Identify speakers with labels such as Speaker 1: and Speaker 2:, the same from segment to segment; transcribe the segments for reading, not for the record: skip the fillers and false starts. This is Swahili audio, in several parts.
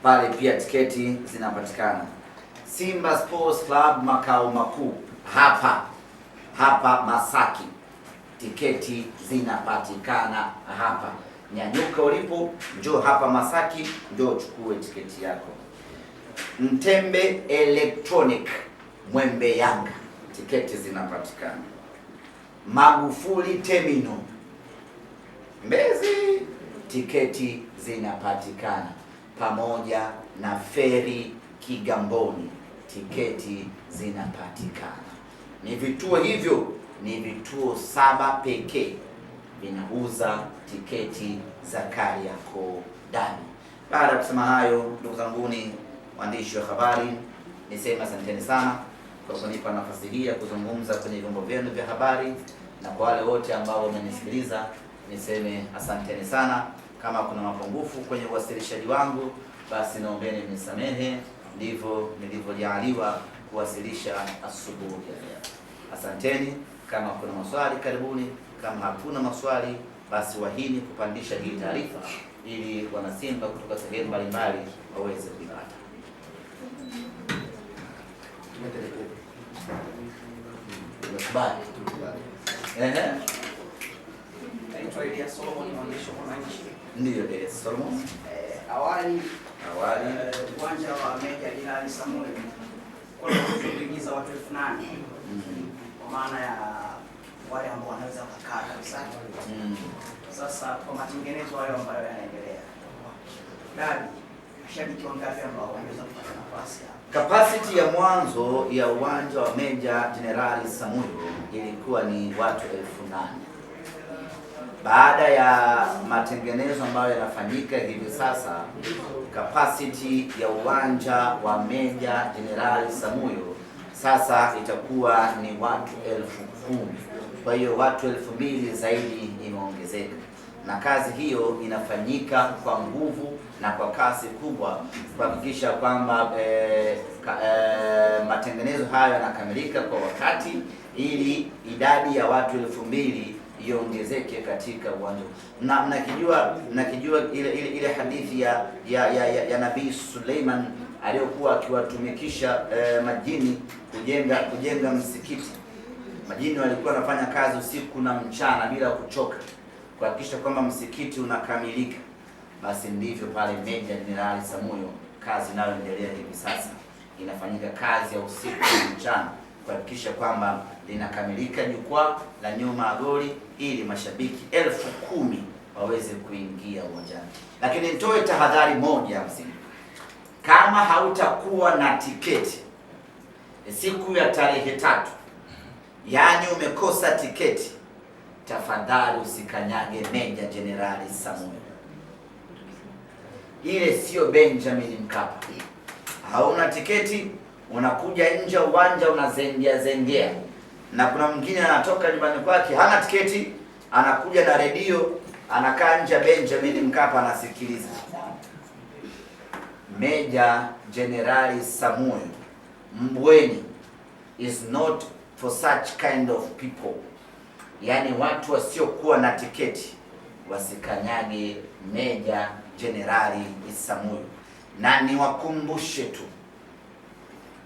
Speaker 1: pale pia tiketi zinapatikana. Simba Sports Club makao makuu hapa Masaki, tiketi zinapatikana hapa. Nyanyuka ulipo, njoo hapa Masaki, njoo chukue tiketi yako. Mtembe Electronic Mwembe Yanga, tiketi zinapatikana. Magufuli Terminal Mbezi, tiketi zinapatikana, pamoja na Feri Kigamboni, tiketi zinapatikana. Ni vituo hivyo, ni vituo 7 pekee vinauza tiketi za Kariakoo Derby. Baada ya kusema hayo, ndugu zanguni waandishi wa habari, niseme asanteni sana kwa kunipa nafasi hii ya kuzungumza kwenye vyombo vyenu vya habari, na kwa wale wote ambao wamenisikiliza niseme asanteni sana. Kama kuna mapungufu kwenye uwasilishaji wangu, basi naombeni mnisamehe, ndivyo nilivyojaliwa kuwasilisha asubuhi ya leo. Asanteni. Kama kuna maswali karibuni, kama hakuna maswali basi wahini kupandisha hii taarifa ili wanasimba kutoka sehemu mbalimbali waweze kuipata. Tumekubali.
Speaker 2: Naitwa Elias Solomon, mwandishi wa Mwananchi.
Speaker 1: Ndiyo, Elias Solomon.
Speaker 2: Awali uwanja wa Meja Jenerali Samuel kwa kuingiza watu 8,000 kwa maana ya wale ambao wanaweza kukaa kabisa. Sasa kwa matengenezo hayo ambayo yanaendelea, Derby mashabiki wangapi ambao wanaweza kupata nafasi hapa?
Speaker 1: Capacity ya mwanzo ya uwanja wa Meja Jenerali Samuel ilikuwa ni watu 8,000. Baada ya matengenezo ambayo yanafanyika hivi sasa, capacity ya uwanja wa Meja Jenerali Samuel sasa itakuwa ni watu 10,000. Kwa hiyo watu 2,000 zaidi imeongezeka, na kazi hiyo inafanyika kwa nguvu na kwa kasi kubwa kuhakikisha kwamba matengenezo hayo yanakamilika kwa wakati, ili idadi ya watu 2,000 iongezeke katika uwanja. Na mnakijua ile hadithi ya Nabii Suleiman aliyokuwa akiwatumikisha majini kujenga msikiti. Majini walikuwa wanafanya kazi usiku na mchana bila kuchoka kuhakikisha kwamba msikiti unakamilika. Basi ndivyo pale Meja Jenerali Samuel kazi inayoendelea hivi sasa, inafanyika kazi ya usiku na mchana kuhakikisha kwamba linakamilika jukwaa la nyuma ya goli, ili mashabiki 10,000 waweze kuingia uwanjani. Lakini nitoe tahadhari moja msingi: kama hautakuwa na tiketi siku ya tarehe 3, yaani umekosa tiketi, tafadhali usikanyage Meja Jenerali Samuel. Ile sio Benjamin Mkapa. Hauna tiketi, unakuja nje uwanja unazengea. Na kuna mwingine anatoka nyumbani kwake hana tiketi, anakuja na redio, anakaa nje Benjamin Mkapa anasikiliza. Meja Jenerali Samuel Mbweni is not for such kind of people. Yani watu wasiokuwa na tiketi wasikanyage Meja Jenerali Samuel. Na niwakumbushe tu,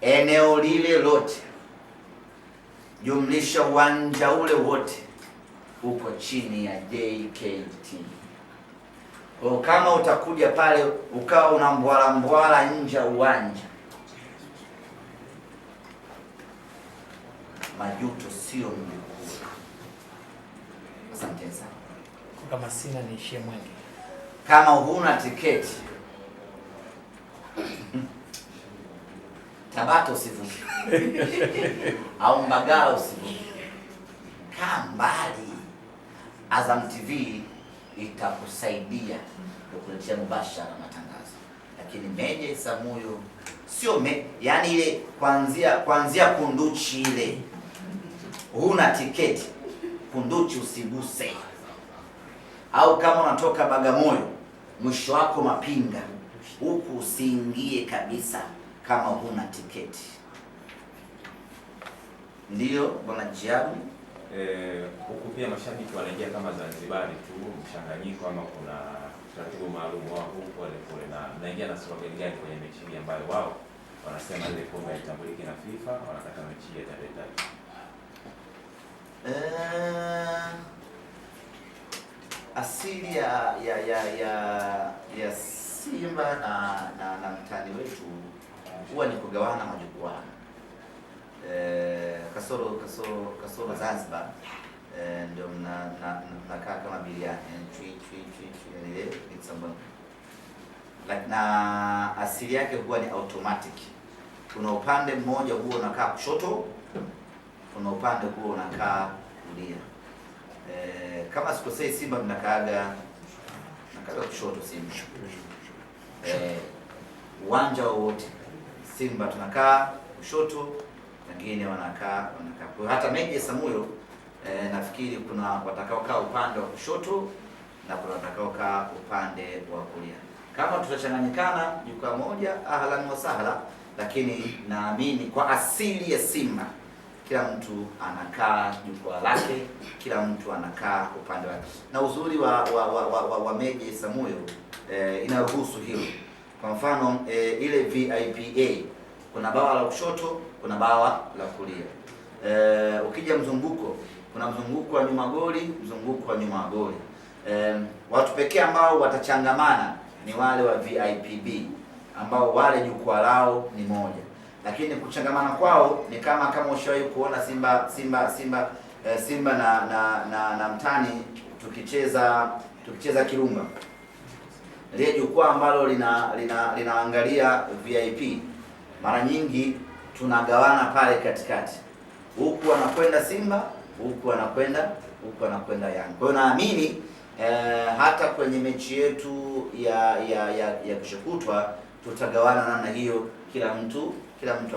Speaker 1: eneo lile lote jumlisha uwanja ule wote uko chini ya JKT. Kwa kama utakuja pale ukawa una mbwala nje ya uwanja, majuto sio mjukuu. Asante sana.
Speaker 3: Kama sina niishie Mwenge.
Speaker 1: Kama huna tiketi Tabata usivuke au Mbagala usivuke, kaa mbali. Azam TV itakusaidia kukuletea mubashara matangazo, lakini Meja Samuel sio yani ile kuanzia Kunduchi ile, huna tiketi Kunduchi usiguse. Au kama unatoka Bagamoyo mwisho wako Mapinga, huku usiingie kabisa kama huna tiketi. Ndio bwana Jiabu.
Speaker 4: Huku pia mashabiki wanaingia kama Zanzibari tu mchanganyiko, ama kuna taratibu maalum wao pole pole, na mnaingia na slogan gani kwenye mechi hii ambayo wao wanasema ile kombe litambulike na FIFA, wanataka mechi ya tarehe 3?
Speaker 1: Asili ya Simba na mtani wetu huwa ni kugawana majukwaa, kasoro Zanzibar, ndio mnakaa kama biliani ile Luxembourg, na asili yake huwa ni automatic. Kuna upande mmoja huo unakaa kushoto, kuna upande huo unakaa kulia. Kama sikosei, Simba mnakaaga kushoto. Simba uwanja wote Simba tunakaa kushoto, wengine wanakaa. Kwa hata mechi ya Samuyo nafikiri kuna watakaokaa upande wa kushoto na kuna watakaokaa upande wa kulia. Kama tutachanganyikana jukwaa moja, ahlan wa sahla, lakini naamini kwa asili ya Simba kila mtu anakaa jukwaa lake, kila mtu anakaa upande wake, na uzuri wa mechi ya Samuyo inaruhusu hilo. Kwa mfano ile VIPA kuna bawa la kushoto, kuna bawa la kulia. Ukija mzunguko, kuna mzunguko wa nyuma goli, mzunguko wa nyuma goli. Watu pekee ambao watachangamana ni wale wa VIPB ambao wale jukwaa lao ni moja, lakini kuchangamana kwao ni kama ushawahi kuona Simba na mtani tukicheza Kirumba, ile jukwaa ambalo linaangalia VIP, mara nyingi tunagawana pale katikati, huku anakwenda Simba, huku anakwenda Yanga. Kwa hiyo naamini hata kwenye mechi yetu ya kesho kutwa tutagawana namna hiyo, kila mtu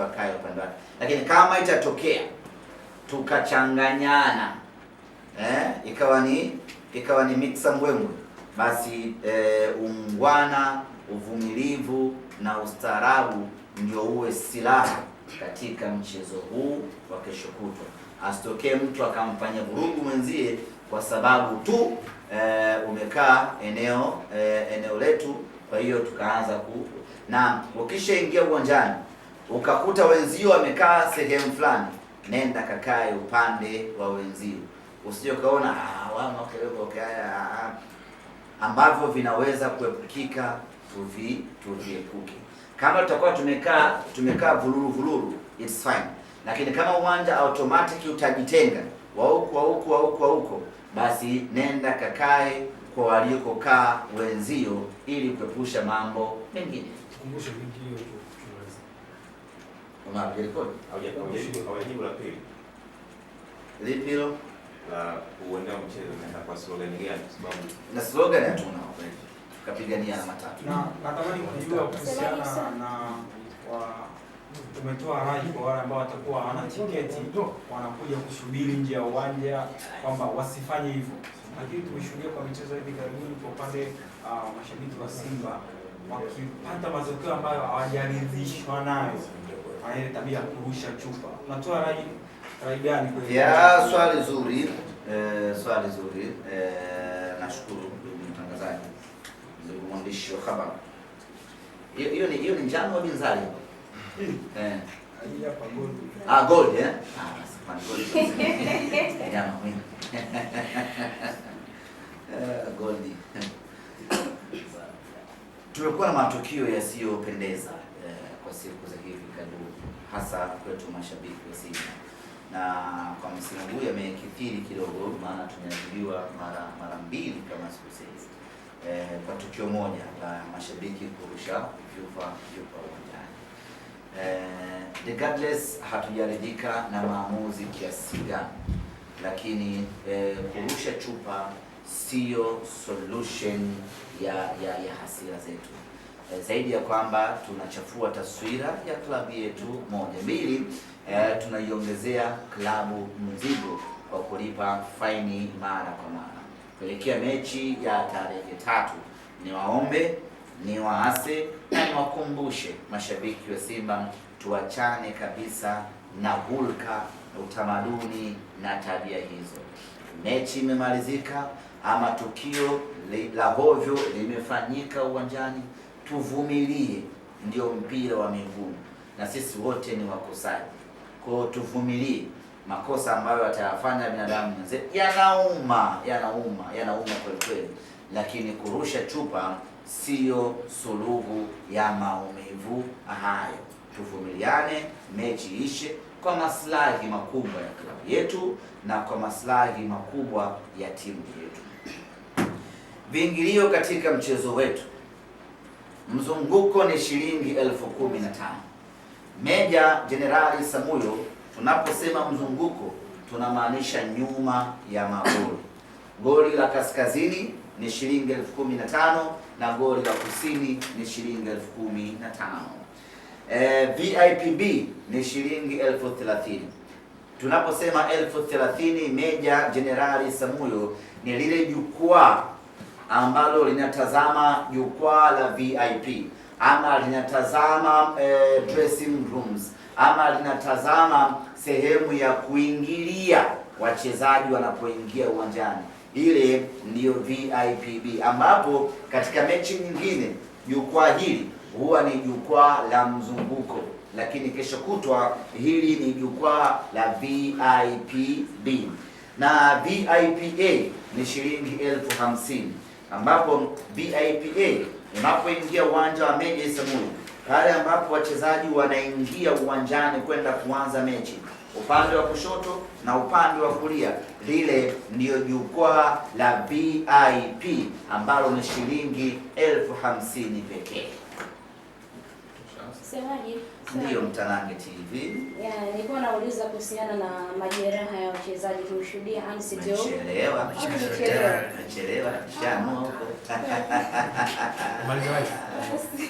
Speaker 1: akae upande wake. Lakini kama itatokea tukachanganyana, ikawa ni mixa mbwembwe, basi ungwana, uvumilivu na ustaarabu ndio uwe silaha katika mchezo huu wa kesho kutwa. Asitokee mtu akamfanya vurugu mwenzie kwa sababu tu umekaa eneo letu, kwa hiyo tukaanza na ukishaingia uwanjani ukakuta wenzio wamekaa sehemu fulani, nenda kakae upande wa wenzio, usije kaona ambavyo vinaweza kuepukika, tuviepuke. Kama tutakuwa tumekaa vuluru, it's fine, lakini kama uwanja automatic utajitenga wa huko, basi nenda kakae kwa waliokaa wenzio ili kuepusha mambo mengine.
Speaker 5: Kumbusha video hiyo tunaweza.
Speaker 4: Hawajibu la pili.
Speaker 1: Lipi hilo?
Speaker 4: La kuendea mchezo na kwa slogan gani? Kwa sababu
Speaker 1: na slogan hatuna kweli. Tukapigania alama 3.
Speaker 5: Na natamani kujua kuhusiana na umetoa rai kwa wale ambao watakuwa hawana tiketi wanakuja kusubiri nje ya uwanja kwamba wasifanye hivyo. Lakini tumeshuhudia kwa michezo hivi karibuni kwa upande mashabiki wa Simba wakipata matokeo ambayo hawajaridhishwa nayo, ile tabia ya kurusha chupa. Unatoa rai gani kwa
Speaker 1: swali zuri? Nashukuru ndugu mtangazaji, ndugu mwandishi wa habari. Hiyo ni njano au binzari?
Speaker 5: hapa gold.
Speaker 1: Gold gold. Njano mimi. Gold. Tumekuwa na matukio yasiyopendeza kwa siku za hivi karibuni, hasa kwetu mashabiki wa Simba, na kwa msimu huu yamekithiri kidogo, maana tumeadhibiwa mara mbili kama sikosei, kwa tukio moja la mashabiki kurusha vyupa uwanjani. Regardless, hatujaridhika na maamuzi kiasi gani, lakini kurusha chupa sio solution ya hasira zetu, zaidi ya kwamba tunachafua taswira ya klabu yetu. Moja, mbili, tunaiongezea klabu mzigo kwa kulipa faini mara kwa mara kuelekea mechi ya tarehe 3. Niwaombe, niwaase na niwakumbushe mashabiki wa Simba tuachane kabisa na hulka, utamaduni na tabia hizo. mechi imemalizika ama tukio la hovyo limefanyika uwanjani, tuvumilie. Ndio mpira wa miguu na sisi wote ni wakosaji. Kwa hiyo tuvumilie makosa ambayo atayafanya binadamu mwenzetu. Yanauma kweli kweli, lakini kurusha chupa sio suluhu ya maumivu hayo. Tuvumiliane, mechi ishe kwa maslahi makubwa ya klabu yetu na kwa maslahi makubwa ya timu yetu. Viingilio katika mchezo wetu, mzunguko ni shilingi 15,000. Meja Jenerali Samuyo, tunaposema mzunguko tunamaanisha nyuma ya magoli. Goli la kaskazini ni shilingi 15,000 na goli la kusini ni shilingi 15,000. VIPB ni shilingi 30,000. Tunaposema 30,000, Meja Jenerali Samuyo, ni lile jukwaa ambalo linatazama jukwaa la VIP ama linatazama dressing rooms ama linatazama sehemu ya kuingilia wachezaji wanapoingia uwanjani. Ile ndiyo VIPB, ambapo katika mechi nyingine jukwaa hili huwa ni jukwaa la mzunguko, lakini kesho kutwa hili ni jukwaa la VIPB. Na VIPA ni shilingi 50,000, ambapo VIPA unapoingia uwanja wa Meja Isamuhyo, pale ambapo wachezaji wanaingia uwanjani kwenda kuanza mechi, upande wa kushoto na upande wa kulia, lile ndiyo jukwaa la VIP ambalo ni shilingi 50,000 pekee.
Speaker 6: Semaji?
Speaker 1: Ndiyo Mtanange TV.
Speaker 6: Nilikuwa nauliza kuhusiana na majeraha ya wachezaji. Tumeshuhudia Ansi Joe.
Speaker 1: Chelewa. Chelewa. Chelewa. Shano huko.
Speaker 3: Maliza wapi?